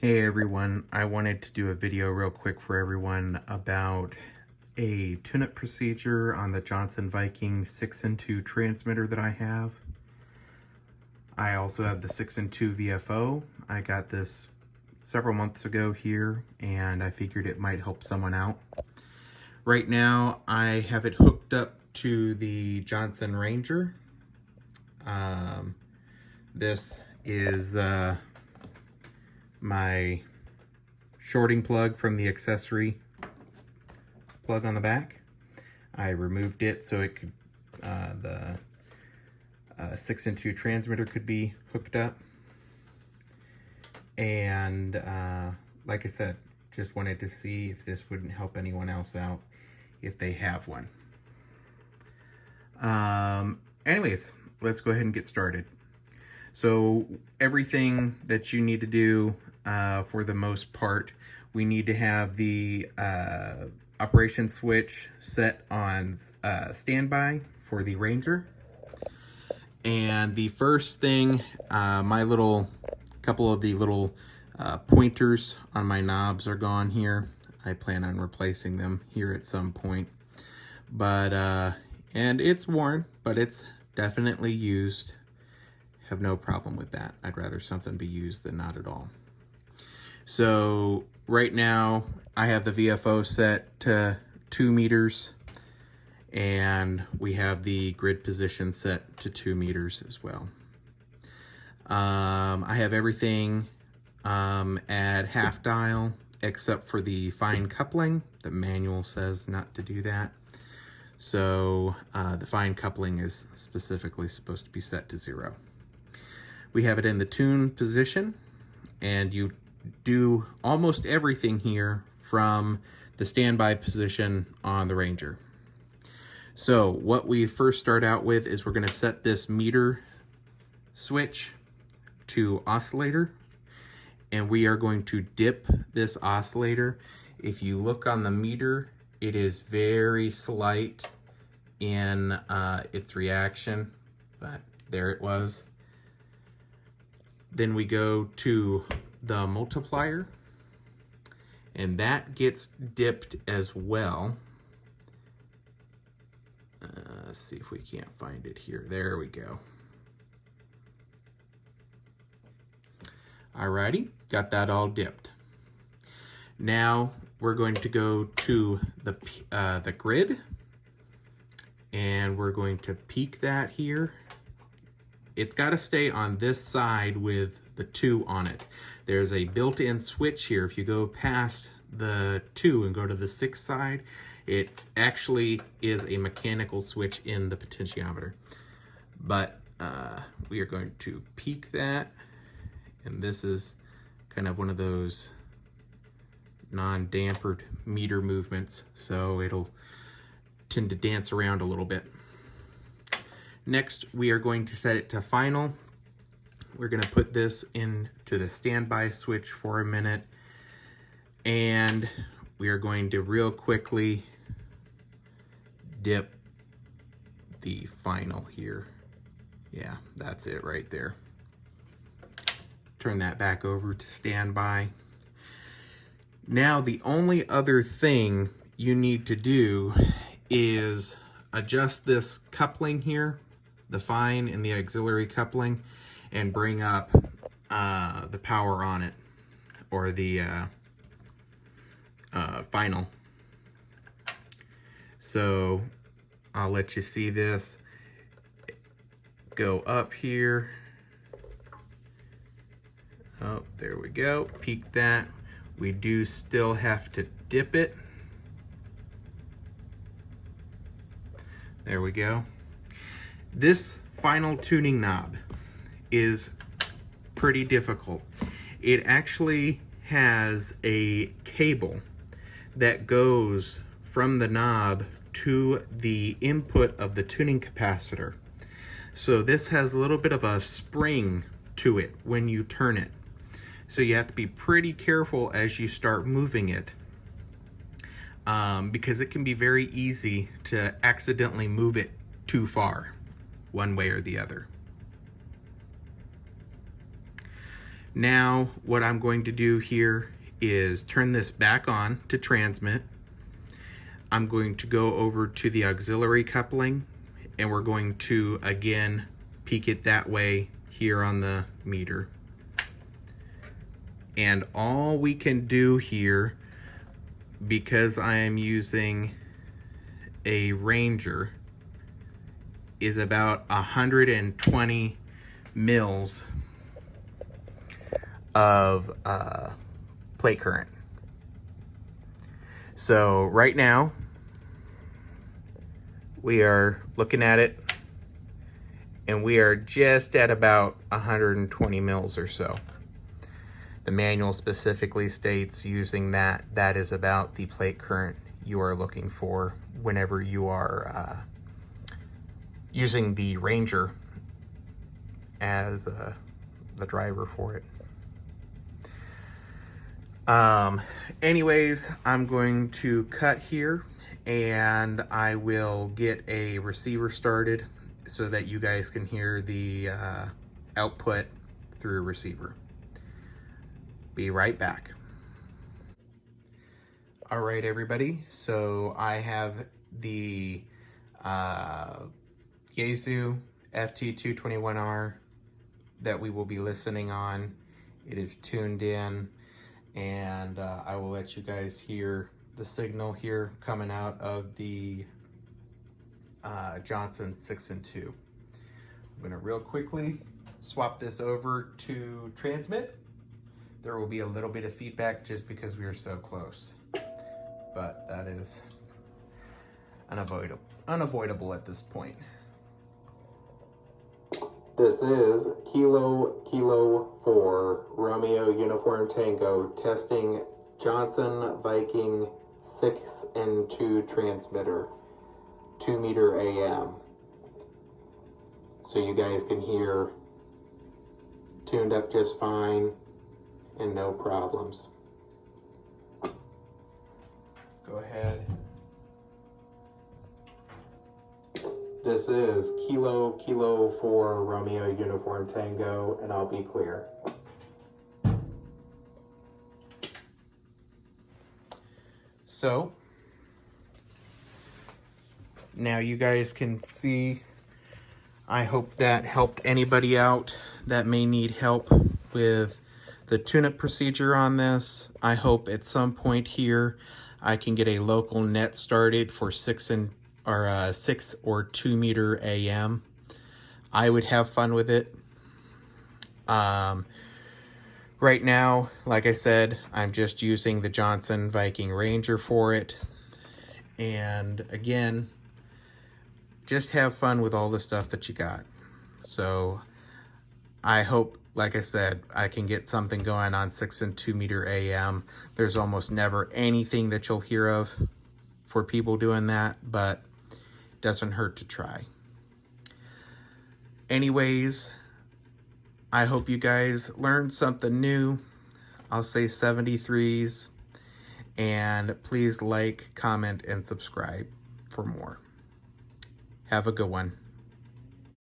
Hey everyone, I wanted to do a video real quick for everyone about a tune-up procedure on the Johnson Viking 6-in-2 transmitter that I have. I also have the 6-in-2 VFO. I got this several months ago here and I figured it might help someone out. Right now I have it hooked up to the Johnson Ranger. This is my shorting plug from the accessory plug on the back. I removed it so it could the 6-in-2 transmitter could be hooked up, and like I said, just wanted to see if this wouldn't help anyone else out if they have one. Anyways, let's go ahead and get started. So everything that you need to do, for the most part, we need to have the operation switch set on standby for the Ranger. And the first thing, my couple of the little pointers on my knobs are gone here. I plan on replacing them here at some point. But, and it's worn, but it's definitely used. Have no problem with that. I'd rather something be used than not at all. So right now I have the VFO set to 2 meters and we have the grid position set to 2 meters as well. I have everything at half dial except for the fine coupling. The manual says not to do that. So the fine coupling is specifically supposed to be set to 0. We have it in the tune position, and you do almost everything here from the standby position on the Ranger. So what we first start out with is we're going to set this meter switch to oscillator, and we are going to dip this oscillator. If you look on the meter, it is very slight in its reaction, but there it was. Then we go to the multiplier, and that gets dipped as well. Let's see if we can't find it here. There we go. Alrighty, got that all dipped. Now we're going to go to the grid, and we're going to peak that here. It's got to stay on this side with the 2 on it. There's a built-in switch here. If you go past the 2 and go to the 6 side, it actually is a mechanical switch in the potentiometer. But we are going to peak that, and this is kind of one of those non-dampered meter movements, so it'll tend to dance around a little bit. Next, we are going to set it to final. We're going to put this into the standby switch for a minute, and we are going to real quickly dip the final here. Yeah, that's it right there. Turn that back over to standby. Now, the only other thing you need to do is adjust this coupling here, the fine and the auxiliary coupling, and bring up the power on it, or the final. So I'll let you see this. Go up here. Oh, there we go. Peak that. We do still have to dip it. There we go. This final tuning knob is pretty difficult. It actually has a cable that goes from the knob to the input of the tuning capacitor. So this has a little bit of a spring to it when you turn it. So you have to be pretty careful as you start moving it, because it can be very easy to accidentally move it too far, one way or the other. Now what I'm going to do here is turn this back on to transmit. I'm going to go over to the auxiliary coupling, and we're going to again peak it that way here on the meter. And all we can do here, because I am using a Ranger, is about 120 mils of plate current. So right now we are looking at it, and we are just at about 120 mils or so. The manual specifically states using that is about the plate current you are looking for whenever you are using the Ranger as the driver for it. Anyways, I'm going to cut here, and I will get a receiver started so that you guys can hear the output through a receiver. Be right back. All right, everybody. So I have the Yaesu FT221R that we will be listening on. It is tuned in, and I will let you guys hear the signal here coming out of the Johnson 6 and 2. I'm gonna real quickly swap this over to transmit. There will be a little bit of feedback just because we are so close, but that is unavoidable at this point. This is Kilo 4 Romeo Uniform Tango testing Johnson Viking 6 and 2 transmitter, 2 meter AM. So you guys can hear tuned up just fine and no problems. Go ahead. This is Kilo 4 Romeo Uniform Tango, and I'll be clear. So now you guys can see. I hope that helped anybody out that may need help with the tune-up procedure on this. I hope at some point here I can get a local net started for 6 or 2 meter AM. I would have fun with it. Right now, like I said, I'm just using the Johnson Viking Ranger for it. And again, just have fun with all the stuff that you got. So I hope, like I said, I can get something going on 6 and 2 meter AM. There's almost never anything that you'll hear of for people doing that, but it doesn't hurt to try. Anyways, I hope you guys learned something new. I'll say 73s, and please like, comment, and subscribe for more. Have a good one.